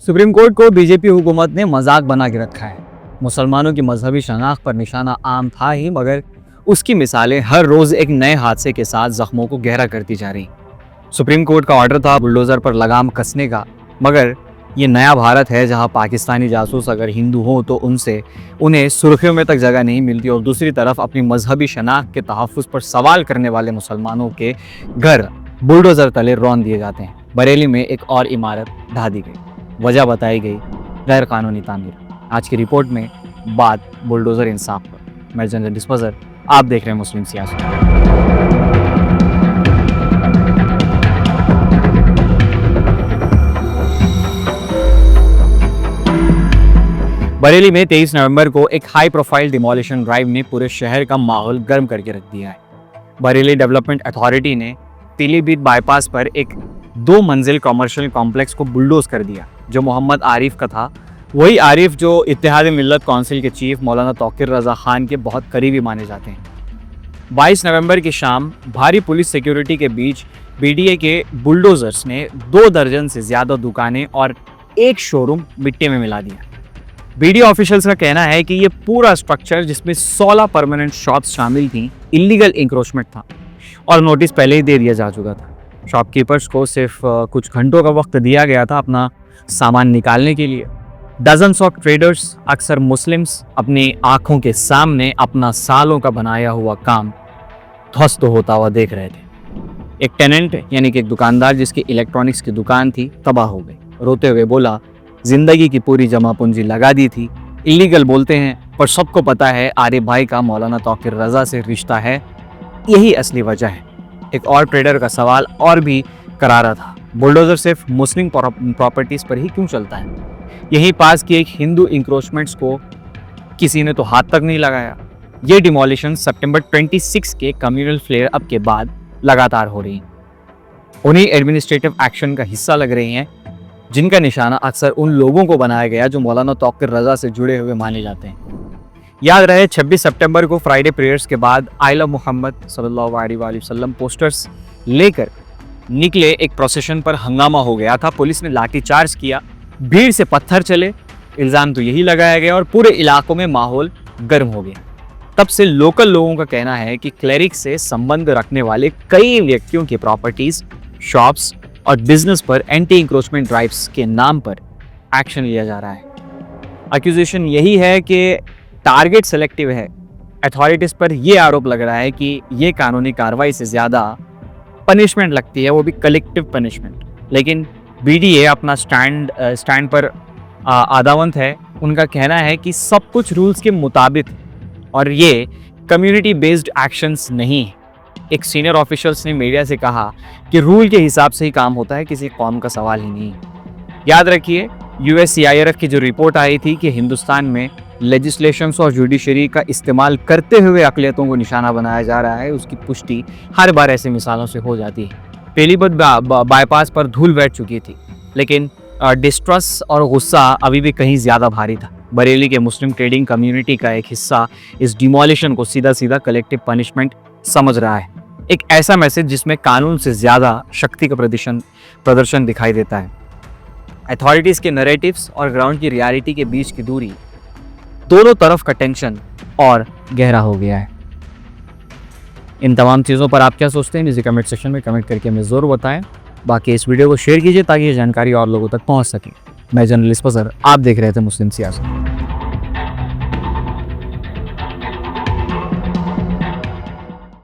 Supreme court को BJP हुकूमत ने मजाक बना के रखा है। मुसलमानों की मजहबी शनाख्त पर निशाना आम था ही, मगर उसकी मिसालें हर रोज एक नए हादसे के साथ जख्मों को गहरा करती जा रही। सुप्रीम कोर्ट का ऑर्डर था बुलडोजर पर लगाम कसने का, मगर ये नया भारत है जहां पाकिस्तानी जासूस अगर हिंदू हो तो उन्हें सुर्खियों में तक जगह नहीं मिलती, और दूसरी तरफ अपनी मजहबी शनाख्त के तहफ़्फ़ुज़ पर सवाल करने वाले मुसलमानों के घर बुलडोजर तले रौंद दिए जाते हैं। बरेली में एक और इमारत ढा दी गई, वजह बताई गई गैर कानूनी तामीर। आज की रिपोर्ट में बात बुलडोजर इंसाफ पर। मैं जनरल डिस्पोजर, आप देख रहे हैं मुस्लिम सियासत। बरेली में 23 नवंबर को एक हाई प्रोफाइल डिमोलिशन ड्राइव ने पूरे शहर का माहौल गर्म करके रख दिया है। बरेली डेवलपमेंट अथॉरिटी ने पीलीभीत बाईपास पर एक 2 मंजिल कमर्शियल कॉम्प्लेक्स को बुलडोज कर दिया, जो मोहम्मद आरिफ का था। वही आरिफ जो इत्तेहाद मिल्लत काउंसिल के चीफ मौलाना तौकीर रजा खान के बहुत करीबी माने जाते हैं। 22 नवंबर की शाम भारी पुलिस सिक्योरिटी के बीच बीडीए के बुलडोजर्स ने 2 दर्जन से ज्यादा दुकानें और एक शोरूम मिट्टी में मिला दिया। बीडीए ऑफिशियल्स का कहना है कि ये पूरा स्ट्रक्चर, जिसमें 16 परमानेंट शॉप्स शामिल थी, इलीगल इंक्रोचमेंट था और नोटिस पहले ही दे दिया जा चुका था। शॉपकीपर्स को सिर्फ कुछ घंटों का वक्त दिया गया था अपना सामान निकालने के लिए। डजन्स ऑफ ट्रेडर्स, अक्सर मुस्लिम्स, अपनी आंखों के सामने अपना सालों का बनाया हुआ काम ध्वस्त होता हुआ देख रहे थे। एक टेनेंट यानी कि एक दुकानदार जिसकी इलेक्ट्रॉनिक्स की दुकान थी, तबाह हो गई। रोते हुए बोला, जिंदगी की पूरी जमा पूंजी लगा दी थी, इलीगल बोलते हैं पर सबको पता है आरिफ भाई का मौलाना तौकीर रजा से रिश्ता है, यही असली वजह है। एक और ट्रेडर का सवाल और भी करारा था, बुलडोजर सिर्फ मुस्लिम प्रॉपर्टीज पर ही क्यों चलता है? यही पास की एक हिंदू इंक्रोचमेंट्स को किसी ने तो हाथ तक नहीं लगाया। ये डिमोलिशन सितंबर 26 के कम्युनल फ्लेयर अप के बाद लगातार हो रही है। उन्हीं एडमिनिस्ट्रेटिव एक्शन का हिस्सा लग रही हैं जिनका निशाना अक्सर उन लोगों को बनाया गया जो मौलाना तौकीर रजा से जुड़े हुए माने जाते हैं। याद रहे 26 सितंबर को फ्राइडे प्रेयर्स के बाद आई लव मोहम्मद सल्लल्लाहु अलैहि वसल्लम पोस्टर्स लेकर निकले एक प्रोसेशन पर हंगामा हो गया था। पुलिस ने लाठीचार्ज किया, भीड़ से पत्थर चले, इल्ज़ाम तो यही लगाया गया और पूरे इलाकों में माहौल गर्म हो गया। तब से लोकल लोगों का कहना है कि क्लेरिक से संबंध रखने वाले कई व्यक्तियों की प्रॉपर्टीज, शॉप्स और बिजनेस पर एंटी इंक्रोचमेंट ड्राइव्स के नाम पर एक्शन लिया जा रहा है। एक्यूजेशन यही है कि टारगेट सेलेक्टिव है। अथॉरिटीज पर यह आरोप लग रहा है कि ये कानूनी कार्रवाई से ज़्यादा पनिशमेंट लगती है, वो भी कलेक्टिव पनिशमेंट। लेकिन बीडीए अपना स्टैंड पर आदावंत है। उनका कहना है कि सब कुछ रूल्स के मुताबिक और ये कम्युनिटी बेस्ड एक्शंस नहीं है। एक सीनियर ऑफिशियल्स ने मीडिया से कहा कि रूल के हिसाब से ही काम होता है, किसी कौम का सवाल ही नहीं है। याद रखिए, USCIRF की जो रिपोर्ट आई थी कि हिंदुस्तान में लेजिस्लेशंस और जुडिशरी का इस्तेमाल करते हुए अक़लियतों को निशाना बनाया जा रहा है, उसकी पुष्टि हर बार ऐसे मिसालों से हो जाती है। पीलीभीत बाईपास पर धूल बैठ चुकी थी, लेकिन डिस्ट्रस और गुस्सा अभी भी कहीं ज़्यादा भारी था। बरेली के मुस्लिम ट्रेडिंग कम्युनिटी का एक हिस्सा इस डिमोलिशन को सीधा सीधा कलेक्टिव पनिशमेंट समझ रहा है। एक ऐसा मैसेज जिसमें कानून से ज़्यादा शक्ति का प्रदर्शन दिखाई देता है। अथॉरिटीज़ के नैरेटिव्स और ग्राउंड की रियलिटी के बीच की दूरी, दोनों तरफ का टेंशन और गहरा हो गया है। इन तमाम चीज़ों पर आप क्या सोचते हैं, नीचे कमेंट सेक्शन में कमेंट करके हमें ज़रूर बताएं। बाकी इस वीडियो को शेयर कीजिए ताकि ये जानकारी और लोगों तक पहुंच सके। मैं जनरल डिस्पोजर, आप देख रहे थे मुस्लिम सियासत।